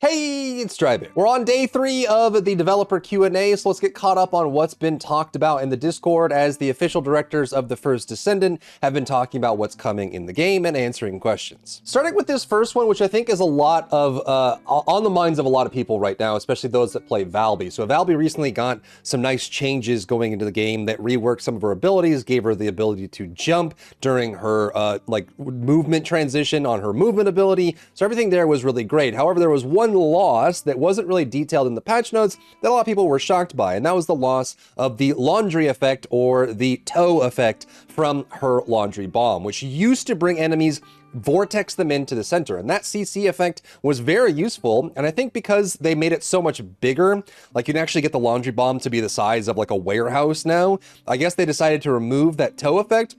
Hey, it's Drybear. We're on day 3 of the developer Q&A, so let's get caught up on what's been talked about in the Discord as the official directors of the First Descendant have been talking about what's coming in the game and answering questions. Starting with this first one, which I think is a lot of, on the minds of a lot of people right now, especially those that play Valby. So Valby recently got some nice changes going into the game that reworked some of her abilities, gave her the ability to jump during her movement transition on her movement ability. So everything there was really great. However, there was one loss that wasn't really detailed in the patch notes that a lot of people were shocked by, and that was the loss of the laundry effect or the toe effect from her laundry bomb, which used to bring enemies vortex them into the center, and that CC effect was very useful. And I think because they made it so much bigger, like you can actually get the laundry bomb to be the size of like a warehouse now, I guess they decided to remove that toe effect.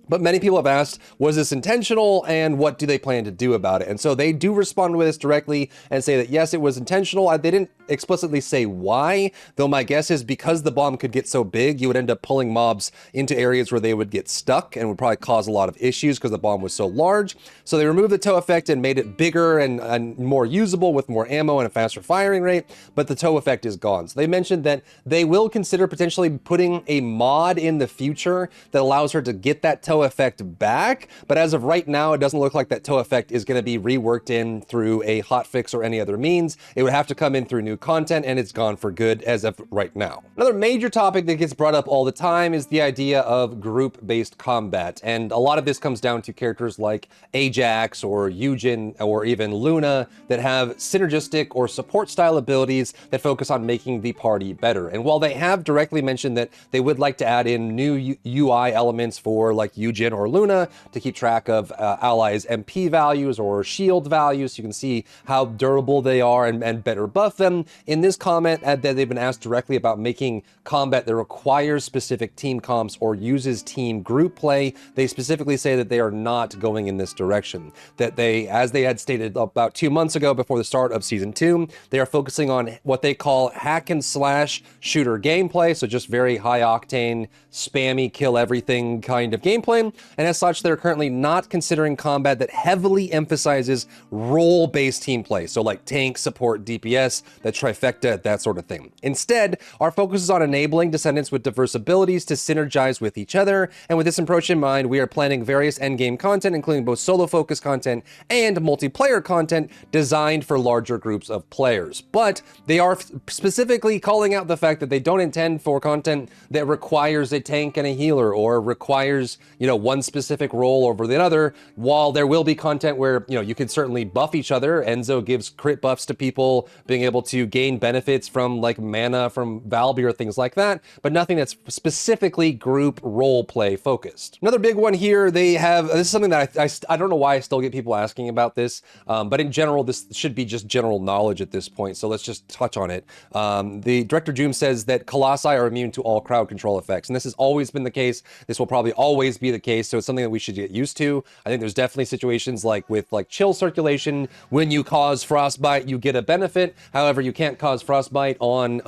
But many people have asked, was this intentional and what do they plan to do about it? And so they do respond with this directly and say that yes, it was intentional. They didn't explicitly say why, though my guess is because the bomb could get so big, you would end up pulling mobs into areas where they would get stuck and would probably cause a lot of issues because the bomb was so large. So they removed the toe effect and made it bigger and more usable with more ammo and a faster firing rate, but the toe effect is gone. So they mentioned that they will consider potentially putting a mod in the future that allows her to get that toe effect back, but as of right now, it doesn't look like that toe effect is going to be reworked in through a hotfix or any other means. It would have to come in through new content, and it's gone for good as of right now. Another major topic that gets brought up all the time is the idea of group-based combat, and a lot of this comes down to characters like Ajax or Eugen or even Luna that have synergistic or support style abilities that focus on making the party better. And while they have directly mentioned that they would like to add in new UI elements for like Eugen or Luna to keep track of allies' MP values or shield values, so you can see how durable they are and better buff them. In this comment that they've been asked directly about making combat that requires specific team comps or uses team group play, they specifically say that they are not going in this direction. That they, as they had stated about 2 months ago before the start of Season 2, they are focusing on what they call hack and slash shooter gameplay, so just very high octane, spammy, kill everything kind of gameplay. And as such, they're currently not considering combat that heavily emphasizes role-based team play, so like tank, support, DPS, that trifecta, that sort of thing. Instead, our focus is on enabling Descendants with diverse abilities to synergize with each other, and with this approach in mind, we are planning various endgame content, including both solo-focused content and multiplayer content designed for larger groups of players. But they are specifically calling out the fact that they don't intend for content that requires a tank and a healer, or requires, you know, one specific role over the other, while there will be content where, you know, you can certainly buff each other. Enzo gives crit buffs to people, being able to gain benefits from like mana from Valby or things like that, but nothing that's specifically group role play focused. Another big one here, they have, this is something that I don't know why I still get people asking about this, but in general, this should be just general knowledge at this point, so let's just touch on it. The Director Doom says that Colossi are immune to all crowd control effects, and this has always been the case. This will probably always be the case, so it's something that we should get used to. I think there's definitely situations like with like chill circulation, when you cause frostbite, you get a benefit. However, you can't cause frostbite on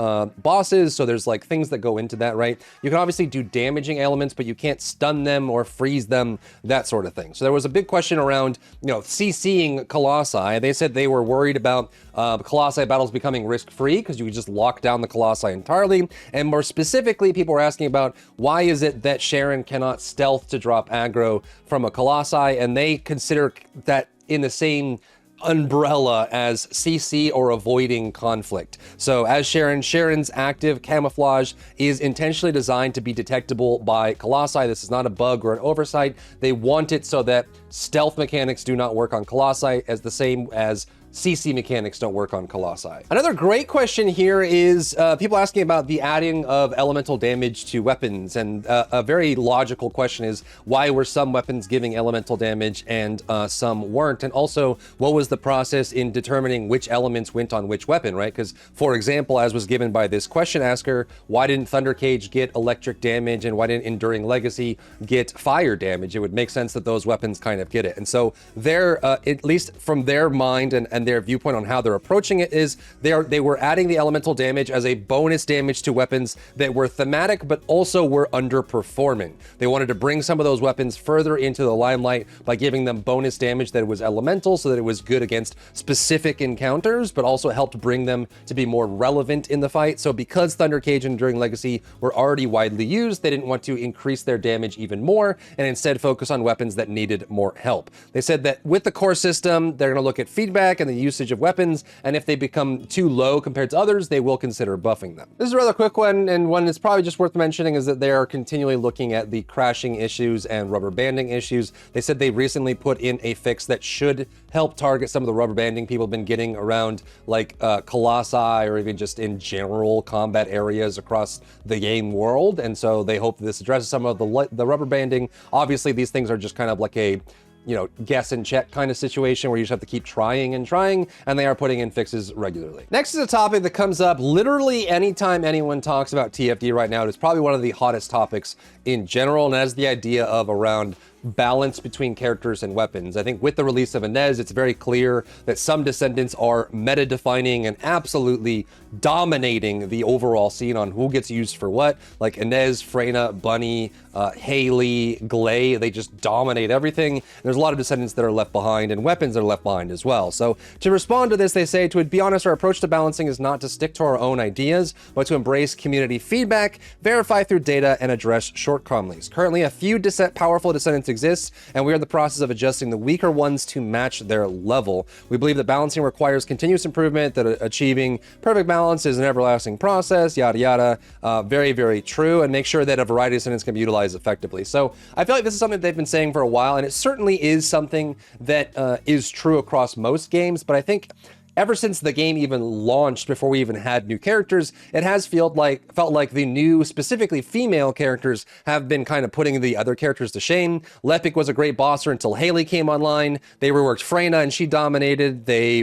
bosses, so there's like things that go into that, right? You can obviously do damaging elements, but you can't stun them or freeze them, that sort of thing. So there was a big question around, you know, CCing Colossi. They said they were worried about Colossi battles becoming risk-free because you could just lock down the Colossi entirely. And more specifically, people were asking about why is it that Sharon cannot stealth to drop aggro from a Colossi, and they consider that in the same umbrella as CC or avoiding conflict. So as Sharon's active camouflage is intentionally designed to be detectable by Colossi. This is not a bug or an oversight. They want it so that stealth mechanics do not work on Colossi, as the same as CC mechanics don't work on Colossi. Another great question here is people asking about the adding of elemental damage to weapons, and a very logical question is why were some weapons giving elemental damage and some weren't, and also what was the process in determining which elements went on which weapon, right? Because for example, as was given by this question asker, why didn't Thunder Cage get electric damage and why didn't Enduring Legacy get fire damage? It would make sense that those weapons kind of get it. And so they're, at least from their mind and their viewpoint on how they're approaching it is they were adding the elemental damage as a bonus damage to weapons that were thematic but also were underperforming. They wanted to bring some of those weapons further into the limelight by giving them bonus damage that was elemental so that it was good against specific encounters, but also helped bring them to be more relevant in the fight. So because Thunder Cage and Enduring Legacy were already widely used, they didn't want to increase their damage even more and instead focus on weapons that needed more help. They said that with the core system, they're going to look at feedback and the usage of weapons, and if they become too low compared to others, they will consider buffing them. This is a rather quick one, and one that's probably just worth mentioning is that they are continually looking at the crashing issues and rubber banding issues. They said they recently put in a fix that should help target some of the rubber banding people have been getting around like Colossi or even just in general combat areas across the game world, and so they hope this addresses some of the rubber banding. Obviously, these things are just kind of like a guess and check kind of situation where you just have to keep trying, and they are putting in fixes regularly. Next is a topic that comes up literally anytime anyone talks about TFD right now. It's probably one of the hottest topics in general, and that is the idea of around balance between characters and weapons. I think with the release of Inez, it's very clear that some Descendants are meta-defining and absolutely dominating the overall scene on who gets used for what. Like Inez, Freyna, Bunny, Haley, Glay, they just dominate everything. There's a lot of Descendants that are left behind and weapons that are left behind as well. So to respond to this, they say, to be honest, our approach to balancing is not to stick to our own ideas, but to embrace community feedback, verify through data, and address shortcomings. Currently, a few powerful Descendants exist, and we are in the process of adjusting the weaker ones to match their level. We believe that balancing requires continuous improvement, that achieving perfect balance is an everlasting process, yada yada. Very, very true, and make sure that a variety of Descendants can be utilized effectively. So I feel like this is something they've been saying for a while, and it certainly is something that is true across most games, but I think ever since the game even launched, before we even had new characters, it has felt like the new, specifically female characters have been kind of putting the other characters to shame. Lepik was a great bosser until Haley came online. They reworked Freyna and she dominated. They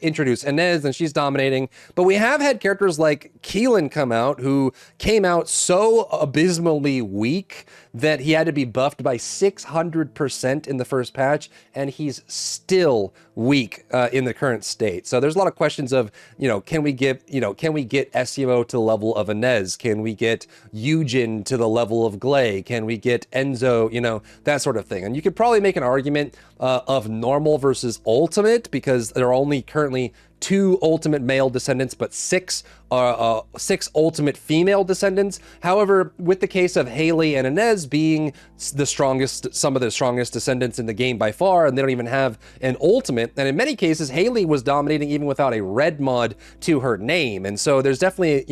introduced Inez and she's dominating. But we have had characters like Keelan come out, who came out so abysmally weak that he had to be buffed by 600% in the first patch, and he's still weak in the current state. So there's a lot of questions of, can we get SEO to the level of Inez? Can we get Eugen to the level of Glay? Can we get Enzo, that sort of thing? And you could probably make an argument of normal versus ultimate, because there are only currently 2 ultimate male Descendants, but 6 ultimate female Descendants. However, with the case of Haley and Inez being some of the strongest Descendants in the game by far, and they don't even have an ultimate, and in many cases, Haley was dominating even without a red mod to her name. And so there's definitely,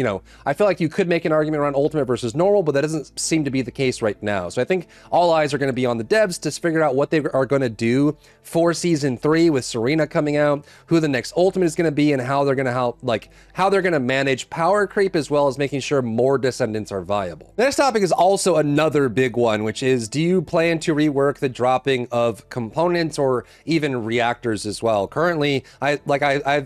I feel like you could make an argument around ultimate versus normal, but that doesn't seem to be the case right now. So I think all eyes are going to be on the devs to figure out what they are going to do for Season 3 with Serena coming out, who the next ultimate is going to be, and how they're going to manage power creep, as well as making sure more Descendants are viable. The next topic is also another big one, which is, do you plan to rework the dropping of components or even reactors as well? Currently, like I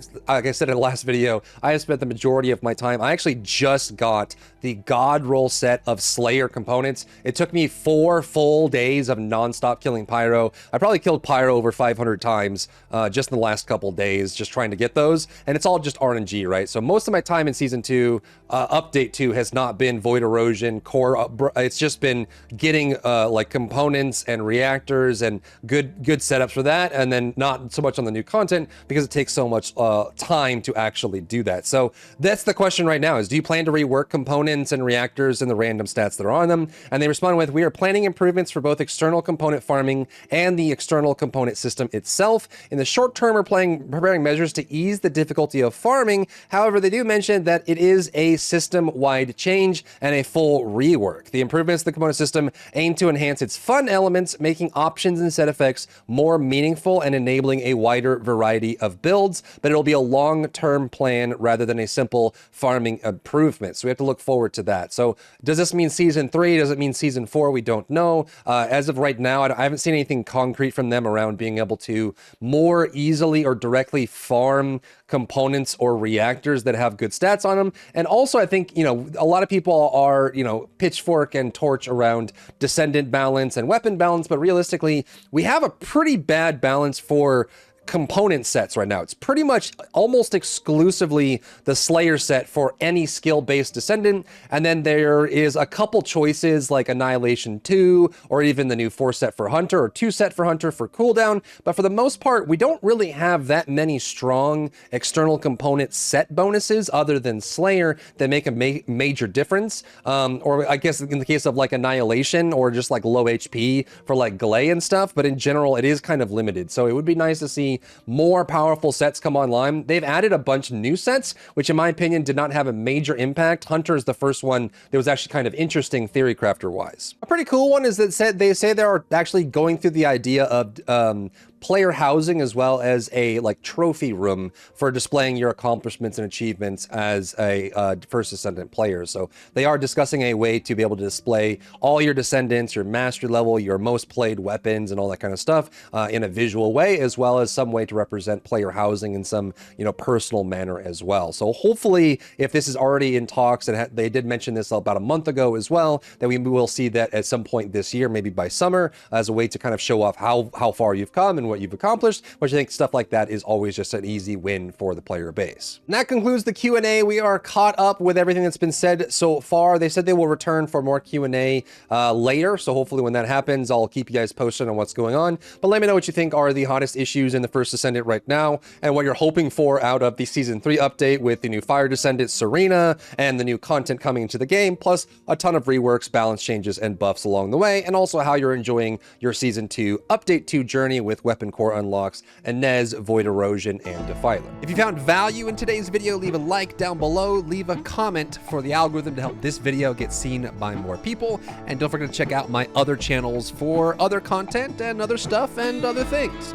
said in the last video, I have spent the majority of my time. I actually just got the God roll set of Slayer components. It took me 4 full days of non-stop killing Pyro. I probably killed Pyro over 500 times just in the last couple days, just trying to get those. And it's all just RNG, right? So most of my time in Season 2, Update 2, has not been Void Erosion, core, it's just been getting like components and reactors and good setups for that, and then not so much on the new content because it takes so much time to actually do that. So that's the question right now, is do you plan to rework components and reactors and the random stats that are on them? And they respond with, we are planning improvements for both external component farming and the external component system itself. In the short term, we're preparing measures to ease the difficulty of farming. However, they do mention that it is a system-wide change and a full rework. The improvements to the component system aim to enhance its fun elements, making options and set effects more meaningful and enabling a wider variety of builds, but it'll be a long-term plan rather than a simple farming improvement. So we have to look forward to that. So does this mean Season 3? Does it mean Season 4? We don't know. As of right now, I haven't seen anything concrete from them around being able to more easily or directly farm components or reactors that have good stats on them. And also, I think, a lot of people are, pitchfork and torch around Descendant balance and weapon balance, but realistically, we have a pretty bad balance for component sets right now. It's pretty much almost exclusively the Slayer set for any skill-based Descendant, and then there is a couple choices like Annihilation 2, or even the new 4 set for Hunter, or 2 set for Hunter for cooldown, but for the most part, we don't really have that many strong external component set bonuses other than Slayer that make a major difference, or I guess in the case of like Annihilation, or just like low HP for like Glay and stuff, but in general, it is kind of limited. So it would be nice to see more powerful sets come online. They've added a bunch of new sets, which in my opinion did not have a major impact. Hunter is the first one that was actually kind of interesting theory crafter wise. A pretty cool one is that they say they are actually going through the idea of player housing as well as a like trophy room for displaying your accomplishments and achievements as a First Descendant player. So they are discussing a way to be able to display all your Descendants, your mastery level, your most played weapons and all that kind of stuff in a visual way, as well as some way to represent player housing in some, you know, personal manner as well. So hopefully if this is already in talks, and they did mention this about a month ago as well, that we will see that at some point this year, maybe by summer, as a way to kind of show off how far you've come and what you've accomplished, which I think stuff like that is always just an easy win for the player base. And that concludes the Q&A. We are caught up with everything that's been said so far. They said they will return for more Q&A later, so hopefully when that happens, I'll keep you guys posted on what's going on. But let me know what you think are the hottest issues in the First Descendant right now, and what you're hoping for out of the Season 3 update with the new Fire Descendant Serena, and the new content coming into the game, plus a ton of reworks, balance changes, and buffs along the way, and also how you're enjoying your Season 2 Update 2 journey with Weapon Core unlocks, Inez, Void Erosion, and Defiler. If you found value in today's video, leave a like down below, leave a comment for the algorithm to help this video get seen by more people, and don't forget to check out my other channels for other content and other stuff and other things.